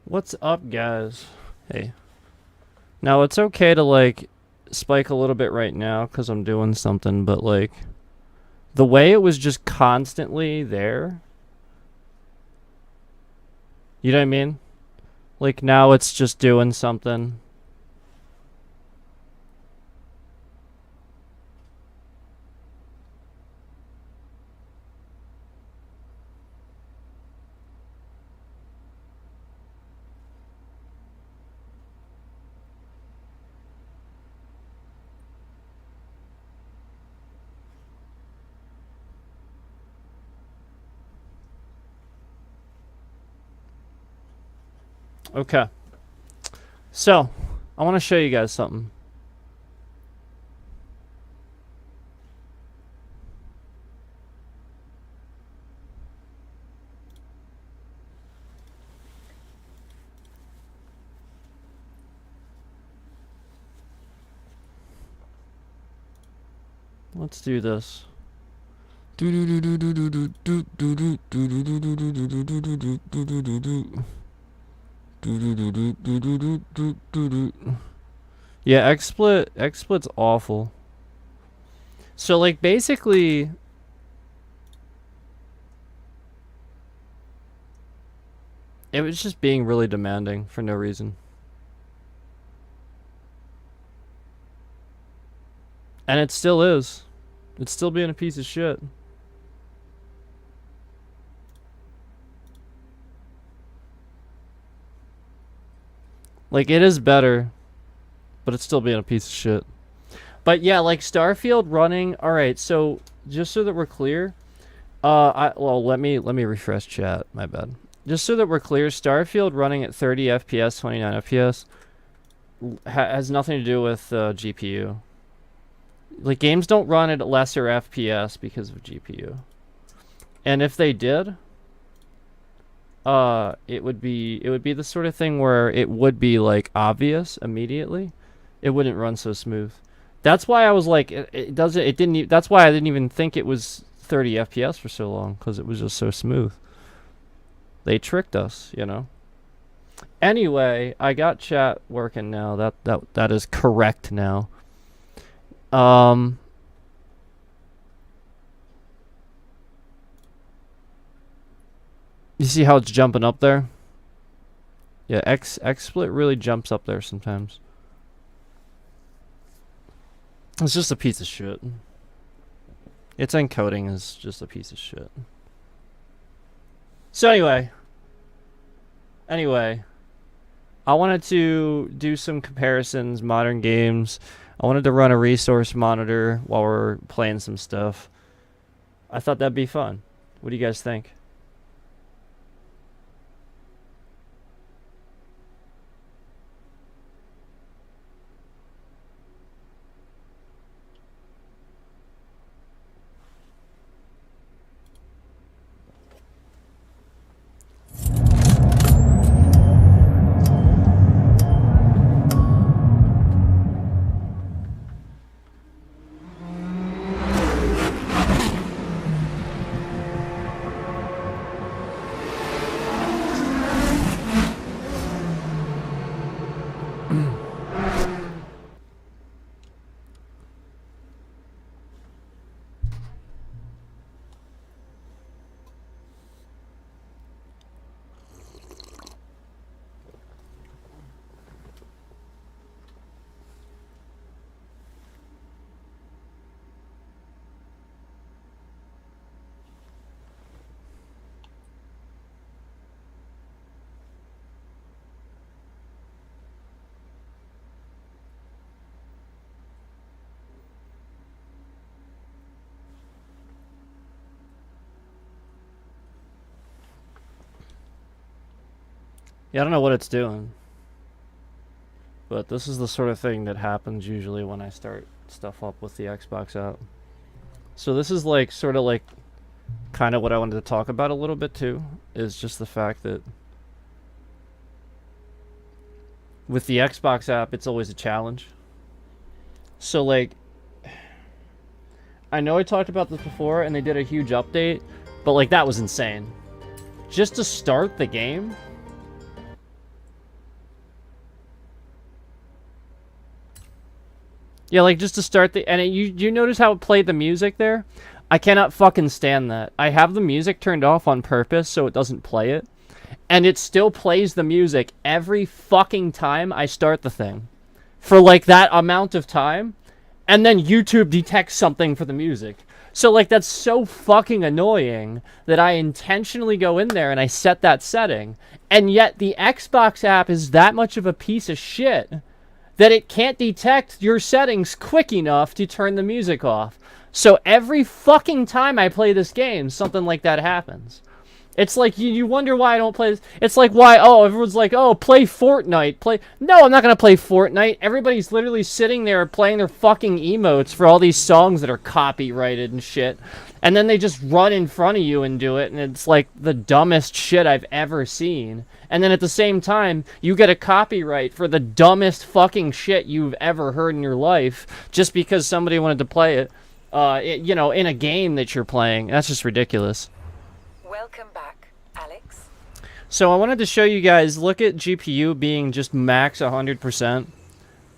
What's up, guys? Hey. Now, it's okay to, like, spike a little bit right now because I'm doing something, but, like, the way it was just constantly there, you know what I mean? Like, now it's just doing something. Okay. So, I want to show you guys something. Let's do this. Yeah, XSplit's awful. So, like, basically, it was just being really demanding for no reason. And it still is. It's still being a piece of shit. Like, it is better, but it's still being a piece of shit. But yeah, like Starfield running. All right, so just so that we're clear, let me refresh chat. My bad. Just so that we're clear, Starfield running at 30 FPS, 29 FPS has nothing to do with GPU. Like, games don't run at lesser FPS because of GPU. And if they did, it would be the sort of thing where it would be like obvious immediately. It wouldn't run so smooth. That's why I was like, that's why I didn't even think it was 30 FPS for so long, because it was just so smooth. They tricked us, you know. Anyway, I got chat working now. That is correct now. You see how it's jumping up there? Yeah, XSplit really jumps up there sometimes. It's just a piece of shit. Its encoding is just a piece of shit. So anyway, I wanted to do some comparisons, modern games. I wanted to run a resource monitor while we're playing some stuff. I thought that'd be fun. What do you guys think? Yeah, I don't know what it's doing. But this is the sort of thing that happens usually when I start stuff up with the Xbox app. So this is like sort of like kind of what I wanted to talk about a little bit too, is just the fact that with the Xbox app, it's always a challenge. So like, I know I talked about this before and they did a huge update, but like that was insane. Just to start the game, Yeah, like just to start the and you notice how it played the music there? I cannot fucking stand that. I have the music turned off on purpose so it doesn't play it, and it still plays the music every fucking time I start the thing for like that amount of time, and then YouTube detects something for the music. So like that's so fucking annoying that I intentionally go in there and I set that setting, and yet the Xbox app is that much of a piece of shit that it can't detect your settings quick enough to turn the music off. So every fucking time I play this game, something like that happens. It's like, you wonder why I don't play this. It's like, why, oh, everyone's like, oh, play Fortnite. No, I'm not going to play Fortnite. Everybody's literally sitting there playing their fucking emotes for all these songs that are copyrighted and shit. And then they just run in front of you and do it, and it's like the dumbest shit I've ever seen. And then at the same time, you get a copyright for the dumbest fucking shit you've ever heard in your life just because somebody wanted to play it, you know, in a game that you're playing. That's just ridiculous. Welcome back, Alex. So I wanted to show you guys, look at GPU being just max 100%.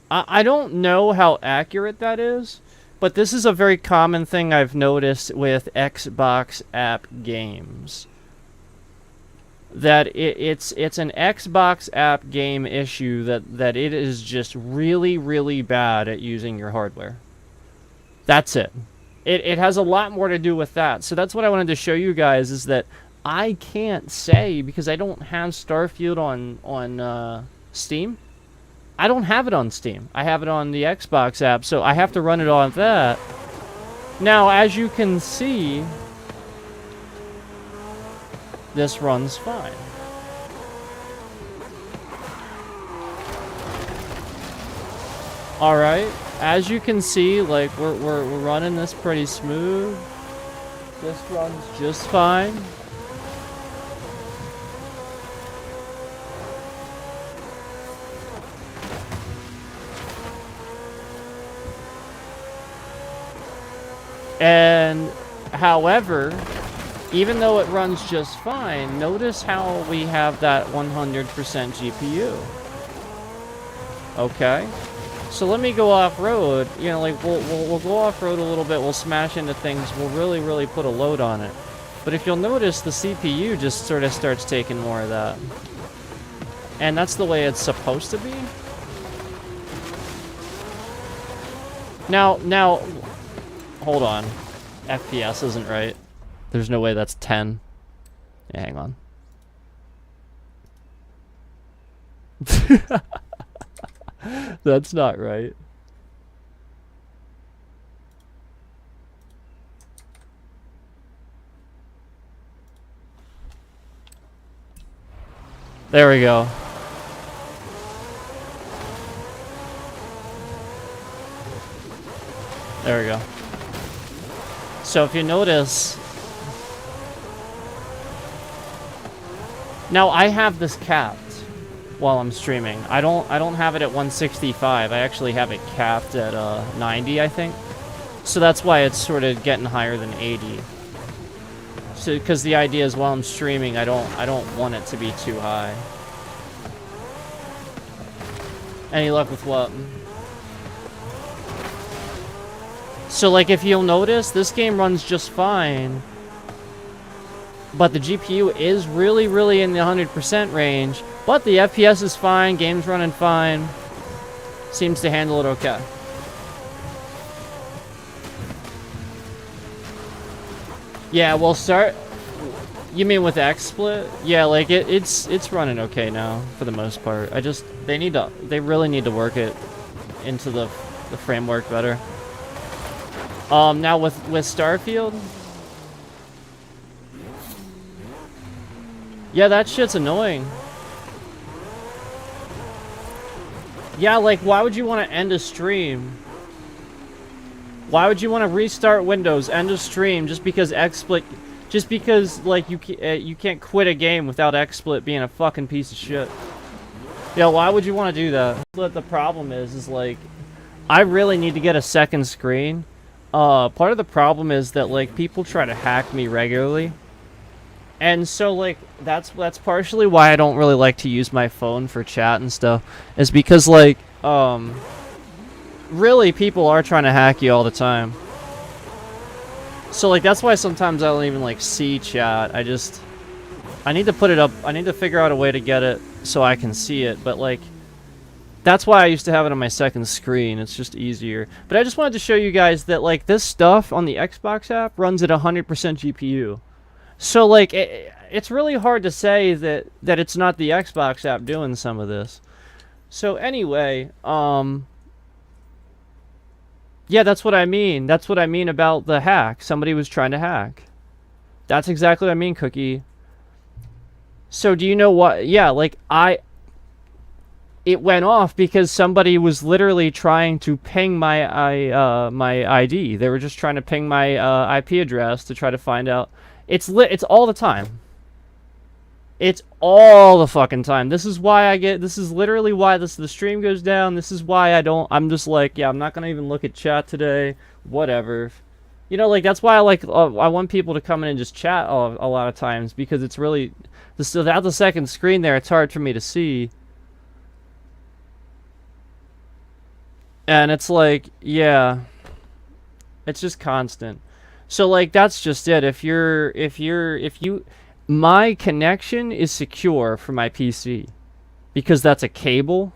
I don't know how accurate that is, but this is a very common thing I've noticed with Xbox app games. That it's an Xbox app game issue that it is just really, really bad at using your hardware. That's it. It has a lot more to do with that. So that's what I wanted to show you guys, is that I can't say, because I don't have Starfield on Steam. I don't have it on Steam. I have it on the Xbox app, so I have to run it on that. Now, as you can see, this runs fine. Alright, as you can see, like, we're running this pretty smooth. This runs just fine. And, however, even though it runs just fine, notice how we have that 100% GPU. Okay? So let me go off-road, you know, like, we'll go off-road a little bit, we'll smash into things, we'll really put a load on it. But if you'll notice, the CPU just sort of starts taking more of that. And that's the way it's supposed to be. Now, hold on. FPS isn't right. There's no way that's 10. Yeah, hang on. That's not right. There we go. There we go. So if you notice, now I have this capped while I'm streaming. I don't have it at 165. I actually have it capped at 90, I think. So that's why it's sort of getting higher than 80. So because the idea is while I'm streaming, I don't want it to be too high. Any luck with what? So like if you'll notice, this game runs just fine, but the GPU is really in the 100% range, but the FPS is fine, game's running fine, seems to handle it okay. Yeah, we'll start. You mean with XSplit? Yeah, like it's running okay now for the most part. They really need to work it into the framework better. Now with Starfield, yeah, that shit's annoying. Yeah, like why would you want to end a stream? Why would you want to restart Windows, end a stream just because XSplit, just because like you can't quit a game without XSplit being a fucking piece of shit? Yeah, why would you want to do that? But the problem is like I really need to get a second screen. Part of the problem is that like people try to hack me regularly. And so like that's partially why I don't really like to use my phone for chat and stuff, is because like really, people are trying to hack you all the time. So, like, that's why sometimes I don't even, like, see chat. I need to put it up. I need to figure out a way to get it so I can see it. But, like, that's why I used to have it on my second screen. It's just easier. But I just wanted to show you guys that, like, this stuff on the Xbox app runs at 100% GPU. So, like, it's really hard to say that it's not the Xbox app doing some of this. So, anyway, yeah, that's what I mean. That's what I mean about the hack. Somebody was trying to hack. That's exactly what I mean, Cookie. So do you know what? Yeah, like it went off because somebody was literally trying to ping my my ID. They were just trying to ping my IP address to try to find out. It's all the time. It's all the fucking time. This is why this is literally why the stream goes down. This is why I'm just like, yeah, I'm not going to even look at chat today. Whatever. You know, like, that's why I want people to come in and just chat a lot of times, because it's really, without the second screen there, it's hard for me to see. And it's like, yeah, it's just constant. So, like, that's just it. My connection is secure for my PC because that's a cable.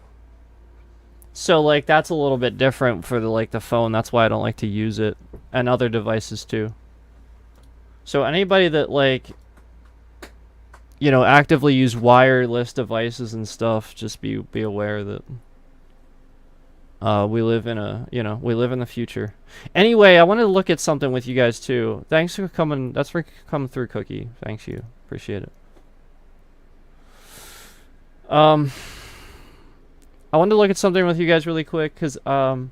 So, like, that's a little bit different for the phone. That's why I don't like to use it, and other devices too. So anybody that, like, you know, actively use wireless devices and stuff, just be aware that we live in the future. Anyway, I wanted to look at something with you guys too. Thanks for coming. That's for coming through, Cookie. Thanks you. Appreciate it. I wanted to look at something with you guys really quick because my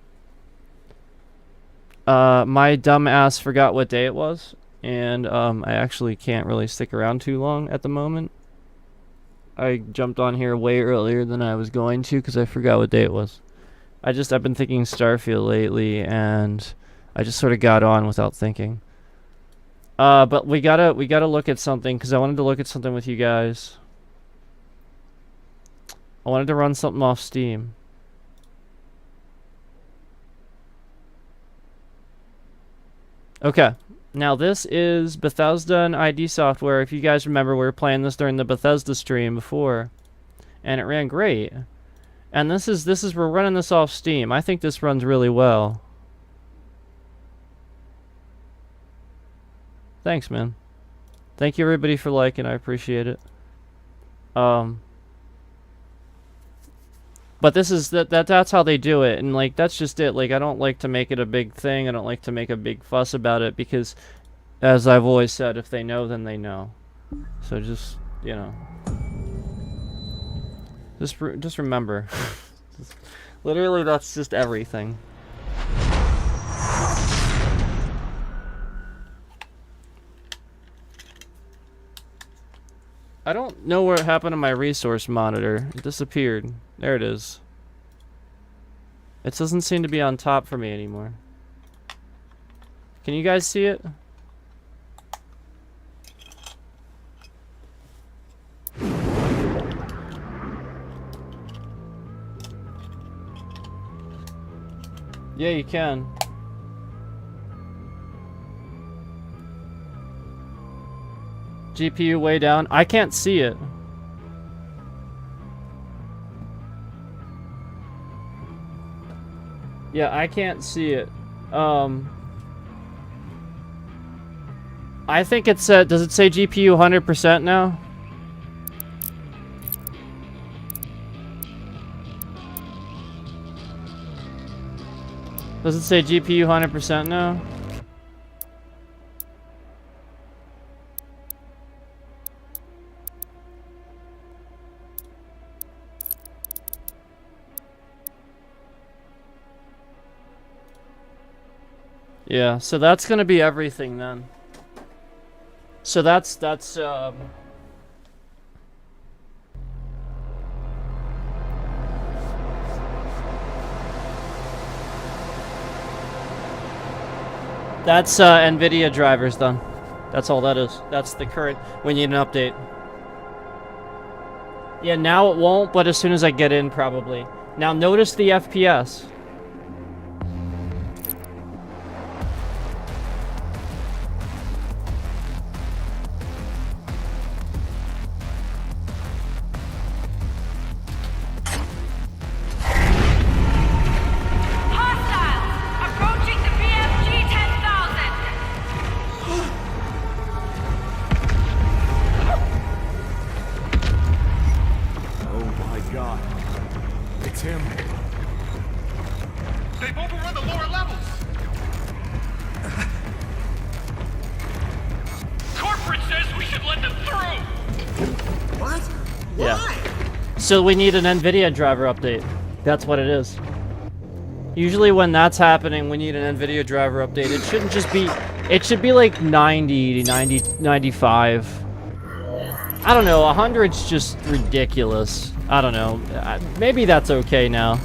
dumb ass forgot what day it was, and I actually can't really stick around too long at the moment. I jumped on here way earlier than I was going to because I forgot what day it was. I've been thinking Starfield lately, and I just sort of got on without thinking. But we gotta look at something, because I wanted to look at something with you guys. I wanted to run something off Steam. Okay, now this is Bethesda and ID Software. If you guys remember, we were playing this during the Bethesda stream before, and it ran great. And we're running this off Steam. I think this runs really well. Thanks, man. Thank you everybody for liking. I appreciate it. But that's how they do it, and like that's just it. Like, I don't like to make it a big thing. I don't like to make a big fuss about it, because as I've always said, if they know, then they know. So just, you know, just remember. Literally, that's just everything. I don't know what happened to my resource monitor. It disappeared. There it is. It doesn't seem to be on top for me anymore. Can you guys see it? Yeah, you can. GPU way down. I can't see it. Yeah, I can't see it. I think it said, does it say GPU 100% now? Does it say GPU 100% now? Yeah, so that's gonna be everything then. So that's NVIDIA drivers done. That's all that is. That's the current, we need an update. Yeah, now it won't, but as soon as I get in, probably. Now notice the FPS. let them through! What? Yeah. Why? So we need an NVIDIA driver update. That's what it is. Usually when that's happening, we need an NVIDIA driver update. It shouldn't just be... It should be like 90, 90, 95. I don't know, 100's just ridiculous. I don't know. Maybe that's okay now.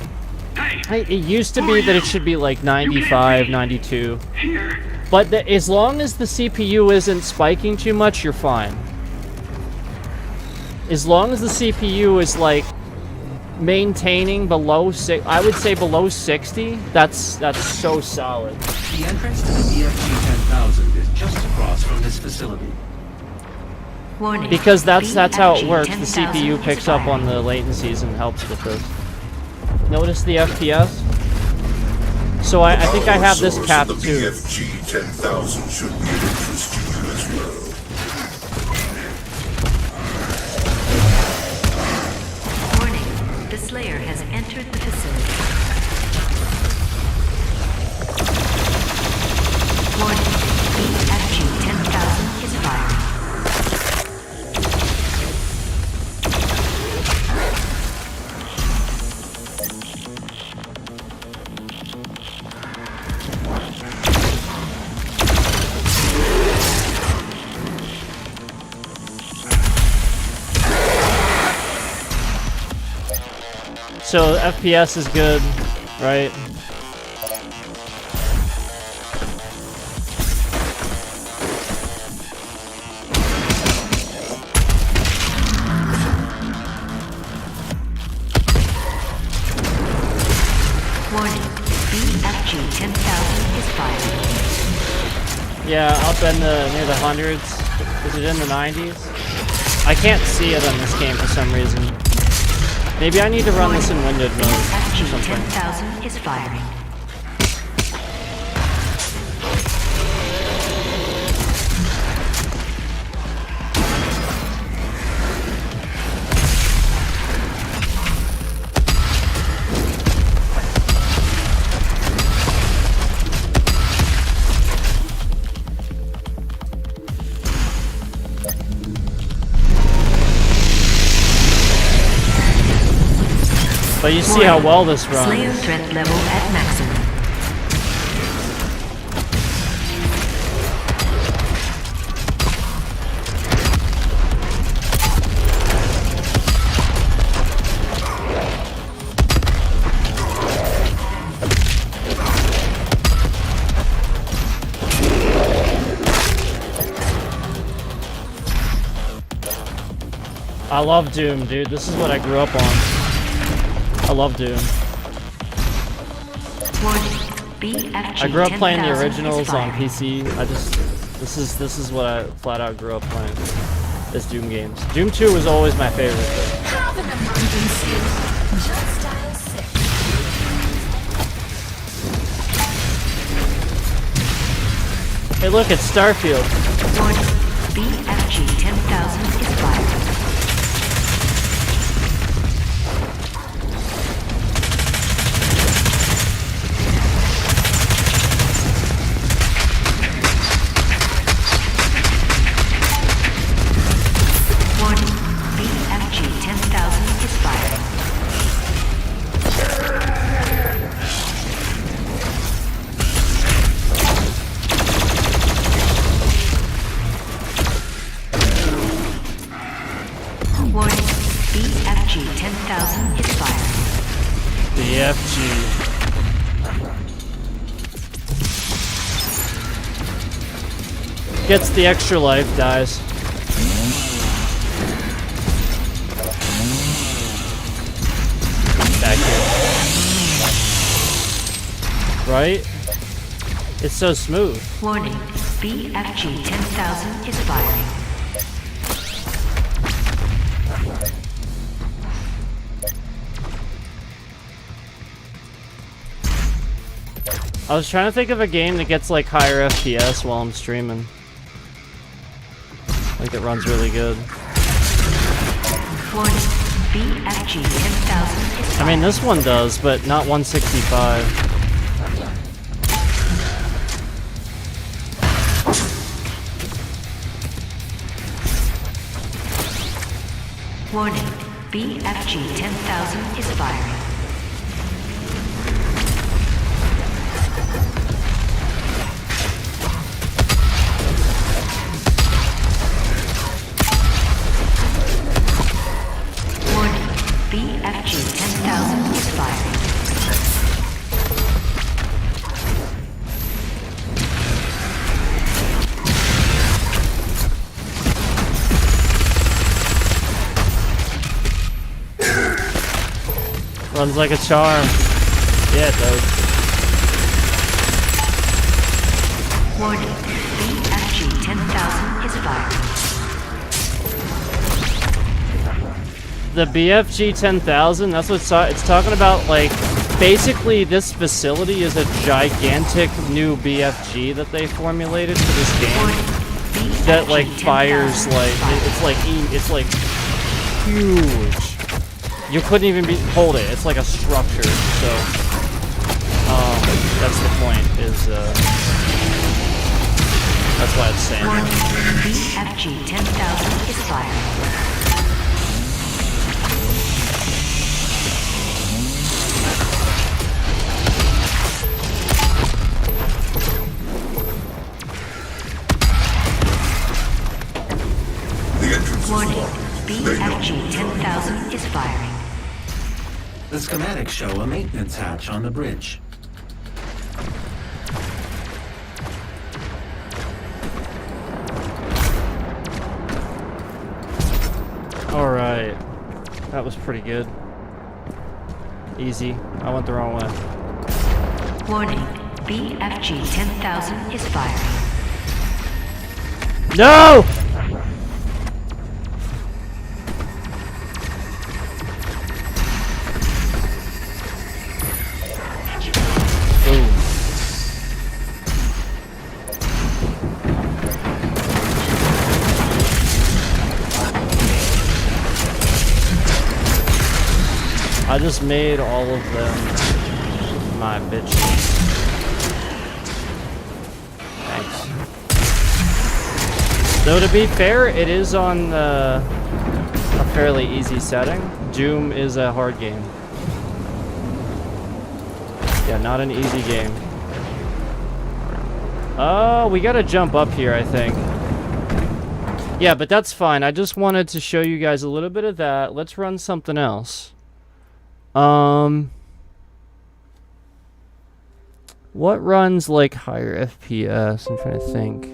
Hey, It used to be that it should be like 95, 92. here. But as long as the CPU isn't spiking too much, you're fine. As long as the CPU is like maintaining below I would say below 60. That's so solid. The entrance to the EFG 10,000 is just across from this facility. Warning. Because that's how it works. The 10,000 CPU picks up on the latencies and helps with this. Notice the FPS. So I think I have this capped The too. BFG 10,000 should be of interest to you as well. Warning. The Slayer has entered the facility. Warning. BFG 10,000 is firing. So FPS is good, right? Warning. BFG 10,000 is firing. Yeah, up in near the hundreds. Is it in the 90s? I can't see it on this game for some reason. Maybe I need to run this in windowed mode or BFG something. 10,000 is firing. But you see how well this runs. Slayer threat level at maximum. I love Doom, dude. This is what I grew up on. I love Doom. Warning. BFG I grew up playing the 10,000 is originals on firing. PC. This is what I flat out grew up playing. Is Doom games. Doom 2 was always my favorite. Have an emergency. Just dial 6. Hey, look, it's Starfield. Warning. BFG 10,000 is firing. Warning. BFG 10,000 is firing. Warning. BFG 10,000 is firing. The FG. Gets the extra life, dies. Back here. Right? It's so smooth. Warning. BFG 10,000 is firing. I was trying to think of a game that gets like higher FPS while I'm streaming. Like it runs really good. Warning. BFG 10,000 is I firing. mean, this one does, but not 165. Warning, BFG 10,000 is firing. Warning, BFG 10,000 is firing. Runs like a charm. Yeah, it does. Warning, BFG 10,000 is firing. The BFG 10,000, that's what it's talking about. Like, basically, this facility is a gigantic new BFG that they formulated for this game. That, like, fires, like, it's like huge. You couldn't even hold it. It's like a structure. So, that's the point. That's why it's saying. BFG 10,000 is firing. The entrance is Warning, locked. They know. BFG 10,000 is firing. The schematics show a maintenance hatch on the bridge. Alright. That was pretty good. Easy. I went the wrong way. Warning, BFG 10,000 is firing. No! Boom. I just made all of them my bitches. Thanks. Though to be fair, it is on a fairly easy setting. Doom is a hard game. Yeah, not an easy game. Oh, we gotta jump up here, I think. Yeah, but that's fine. I just wanted to show you guys a little bit of that. Let's run something else. What runs like higher FPS? I'm trying to think.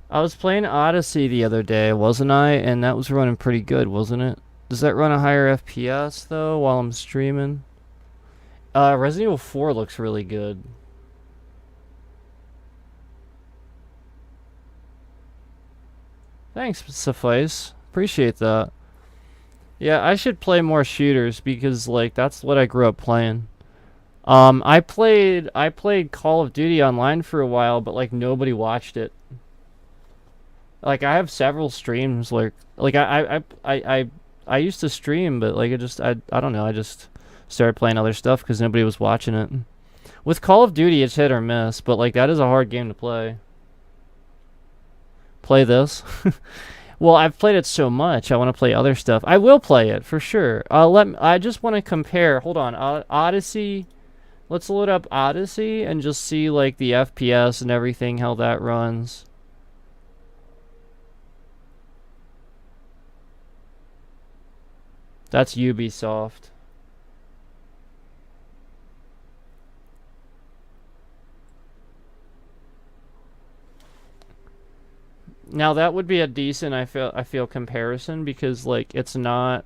I was playing Odyssey the other day, wasn't I? And that was running pretty good, wasn't it? Does that run a higher FPS though while I'm streaming? Resident Evil 4 looks really good. Thanks, Suffice. Appreciate that. Yeah, I should play more shooters because like that's what I grew up playing. I played Call of Duty Online for a while, but like nobody watched it. Like I have several streams like I used to stream, but like I don't know, I just started playing other stuff because nobody was watching it. With Call of Duty, it's hit or miss, but like that is a hard game to play. Play this? Well, I've played it so much. I want to play other stuff. I will play it for sure. I just want to compare. Hold on, Odyssey. Let's load up Odyssey and just see like the FPS and everything, how that runs. That's Ubisoft. Now that would be a decent I feel comparison because like it's not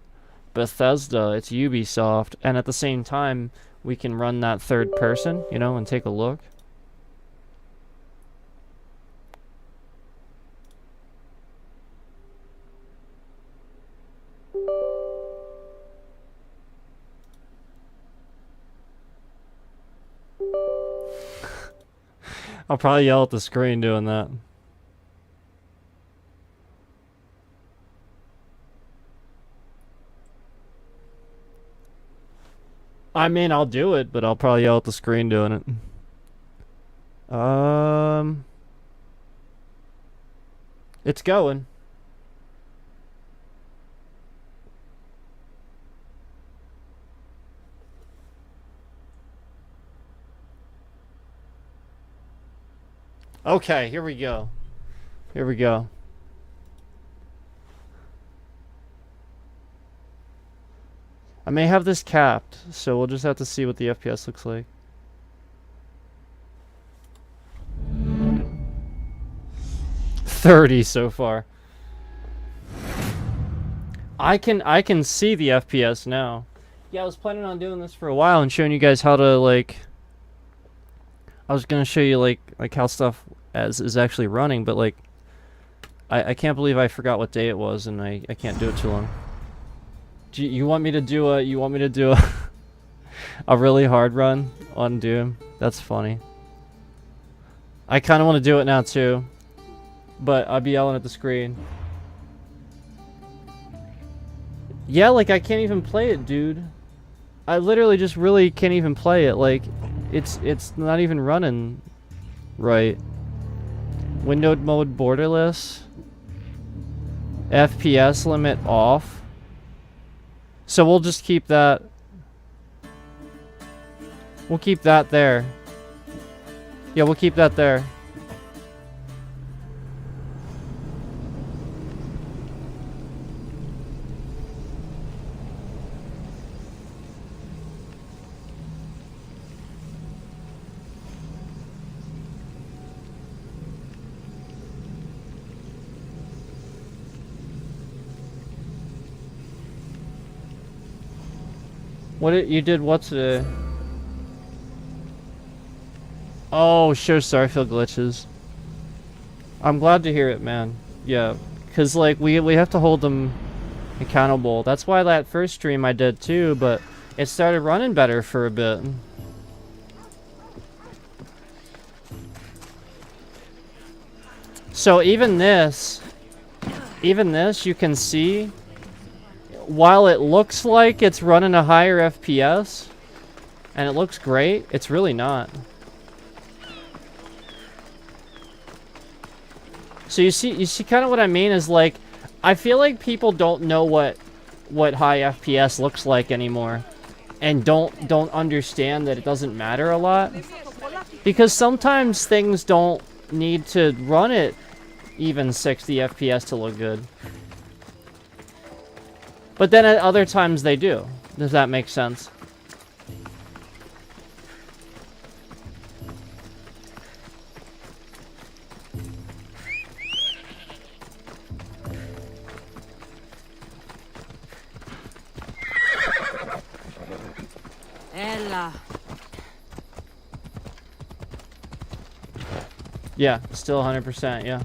Bethesda, it's Ubisoft, and at the same time we can run that third person, you know, and take a look. I'll probably yell at the screen doing that. I mean, I'll do it, but I'll probably yell at the screen doing it. It's going. Okay, here we go. Here we go. I may have this capped, so we'll just have to see what the FPS looks like. $30 so far. I can see the FPS now. Yeah, I was planning on doing this for a while and showing you guys how to like. I was gonna show you like how stuff is actually running, but like I can't believe I forgot what day it was and I can't do it too long. Do you want me to do a a really hard run on Doom? That's funny. I kind of want to do it now too, but I'd be yelling at the screen. Yeah, like I can't even play it, dude. I literally just really can't even play it. Like, it's not even running right. Windowed mode borderless. FPS limit off. So we'll just keep that. We'll keep that there. Yeah, we'll keep that there. You did what today? Oh, show Starfield glitches. I'm glad to hear it, man. Yeah, cause like we have to hold them accountable. That's why that first stream I did too, but it started running better for a bit. So even this you can see. While it looks like it's running a higher FPS, and it looks great, it's really not. So you see kind of what I mean is like, I feel like people don't know what high FPS looks like anymore, and don't understand that it doesn't matter a lot, because sometimes things don't need to run at even 60 FPS to look good. But then at other times they do. Does that make sense? Ella. Yeah, still 100%, yeah.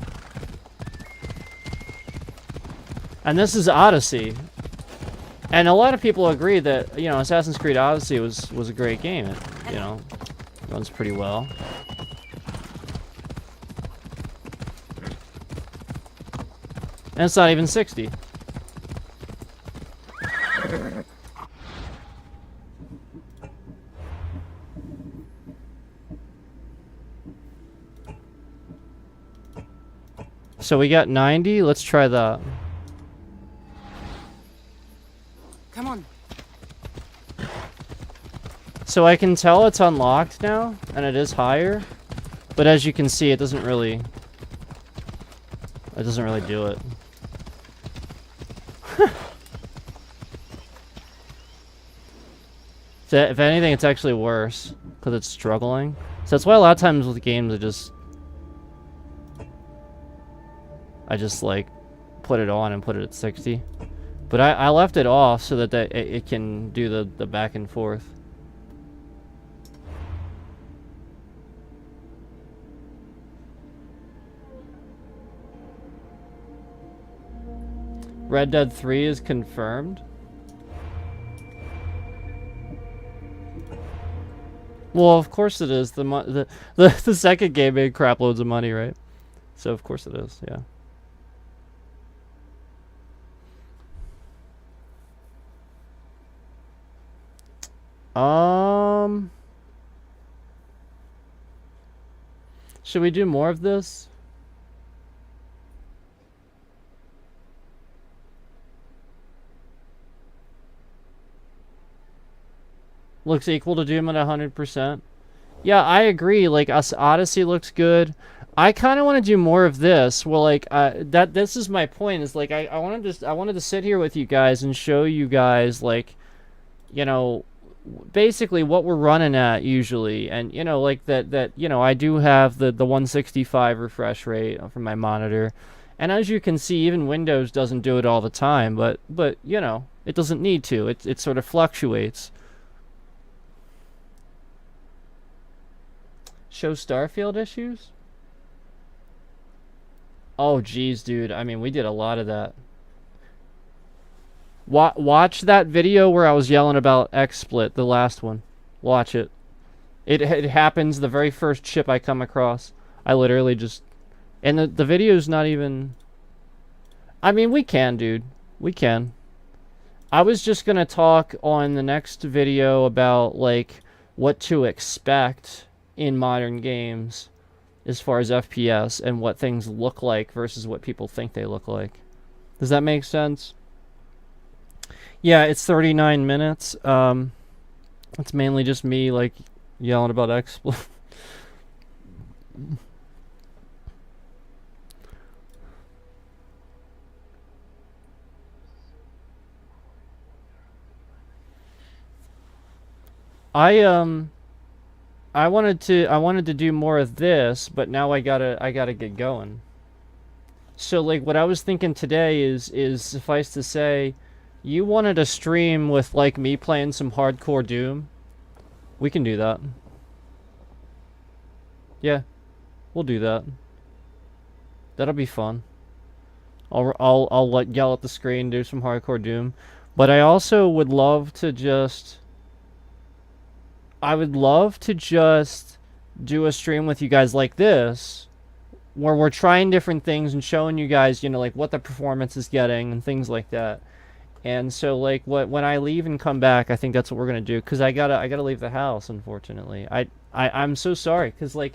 And this is Odyssey. And a lot of people agree that, you know, Assassin's Creed Odyssey was a great game. It, you know, runs pretty well. And it's not even 60. So we got 90. Let's try that. Come on. So I can tell it's unlocked now, and it is higher. But as you can see, it doesn't really do it. So if anything, it's actually worse because it's struggling. So that's why a lot of times with games, I just like put it on and put it at 60. But I left it off so that it can do the back and forth. Red Dead 3 is confirmed. Well, of course it is. The second game made crap loads of money, right? So of course it is, yeah. Should we do more of this? looks equal to Doom at 100%. Yeah, I agree. Like, Odyssey looks good. I kind of want to do more of this. Well, like, this is my point. Is like, I wanted to sit here with you guys and show you guys, like, you know, basically what we're running at usually, and you know, like that you know, I do have the 165 refresh rate from my monitor, and as you can see, even Windows doesn't do it all the time, but you know, it doesn't need to. It sort of fluctuates. Show Starfield issues? Oh geez, dude. I mean, we did a lot of that. Watch that video where I was yelling about XSplit, the last one. Watch it. It happens the very first ship I come across. I literally just... And the video's not even... I mean, we can, dude. We can. I was just gonna talk on the next video about, like, what to expect in modern games as far as FPS and what things look like versus what people think they look like. Does that make sense? Yeah, it's 39 minutes. It's mainly just me, like, yelling about XSplit. I wanted to do more of this, but now I gotta get going. So, like, what I was thinking today is suffice to say, you wanted a stream with, like, me playing some hardcore Doom? We can do that. Yeah, we'll do that. That'll be fun. I'll like yell at the screen, do some hardcore Doom. But I also would love to just... I would love to just do a stream with you guys like this, where we're trying different things and showing you guys, you know, like, what the performance is getting and things like that. And so, like, when I leave and come back, I think that's what we're gonna do, because I gotta leave the house, unfortunately. I'm so sorry, because, like,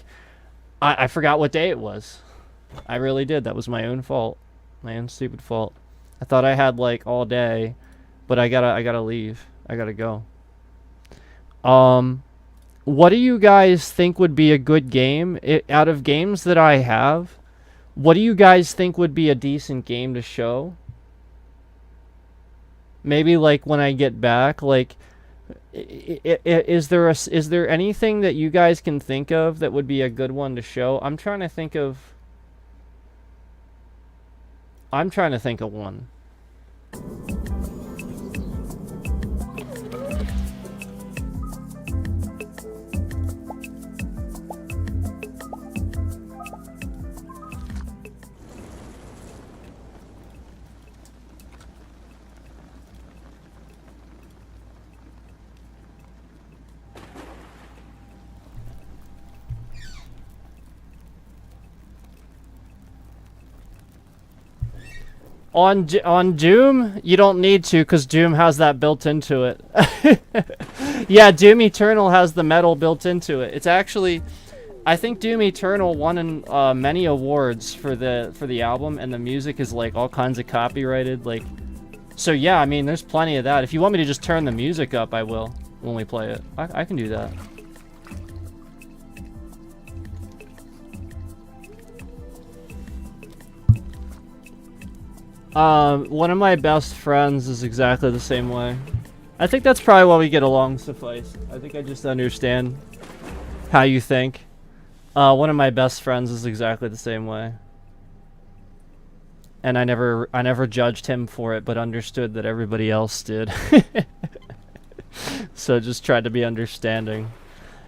I forgot what day it was. I really did. That was my own fault. My own stupid fault. I thought I had, like, all day, but I gotta leave. I gotta go. What do you guys think would be a good game? Out of games that I have, what do you guys think would be a decent game to show? Maybe, like, when I get back, like, is there anything that you guys can think of that would be a good one to show? I'm trying to think of one. On Doom, you don't need to, because Doom has that built into it. Yeah, Doom Eternal has the metal built into it. It's actually, I think Doom Eternal won many awards for the album, and the music is, like, all kinds of copyrighted. Like, so yeah, I mean, there's plenty of that. If you want me to just turn the music up, I will when we play it. I can do that. One of my best friends is exactly the same way. I think that's probably why we get along, Suffice. I think I just understand how you think. One of my best friends is exactly the same way. And I never judged him for it, but understood that everybody else did. So just tried to be understanding.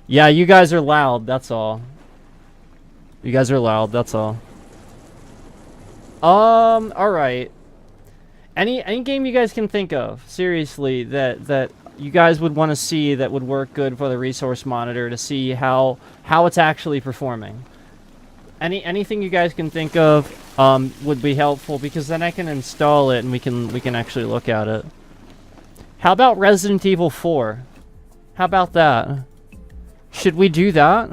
Yeah, you guys are loud, that's all. You guys are loud, that's all. Alright. Any game you guys can think of, seriously, that you guys would want to see that would work good for the resource monitor to see how it's actually performing. Anything you guys can think of would be helpful, because then I can install it and we can actually look at it. How about Resident Evil 4? How about that? Should we do that?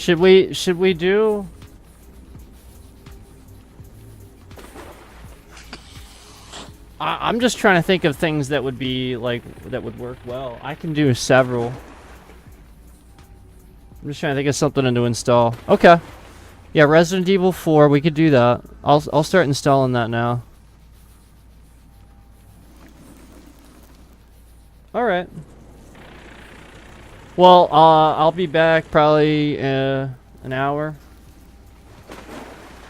Should we do? I'm just trying to think of things that would be like that would work well. I can do several. I'm just trying to think of something to install. Okay. Yeah, Resident Evil 4, we could do that. I'll start installing that now. All right. Well, I'll be back probably an hour.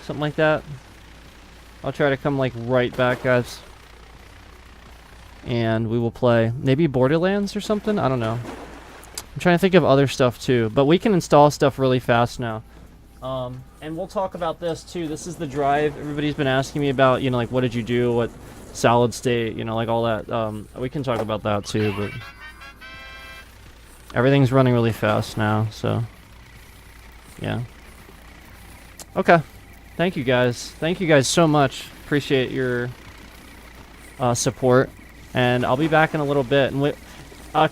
Something like that. I'll try to come like right back, guys. And we will play maybe Borderlands or something. I don't know. I'm trying to think of other stuff too, but we can install stuff really fast now. And we'll talk about this too. This is the drive. Everybody's been asking me about, you know, like what did you do, what solid state, you know, like all that. We can talk about that too, but everything's running really fast now, so yeah. Okay. Thank you guys. Thank you guys so much. Appreciate your support. And I'll be back in a little bit. And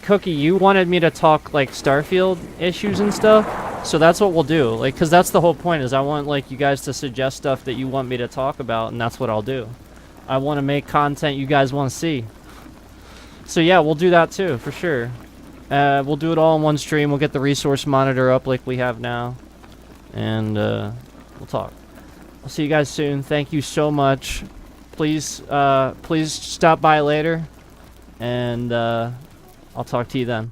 Cookie, you wanted me to talk like Starfield issues and stuff, so that's what we'll do. Like, cause that's the whole point. Is I want like you guys to suggest stuff that you want me to talk about, and that's what I'll do. I want to make content you guys want to see. So yeah, we'll do that too for sure. We'll do it all in one stream. We'll get the resource monitor up like we have now, and we'll talk. I'll see you guys soon. Thank you so much. Please stop by later, and I'll talk to you then.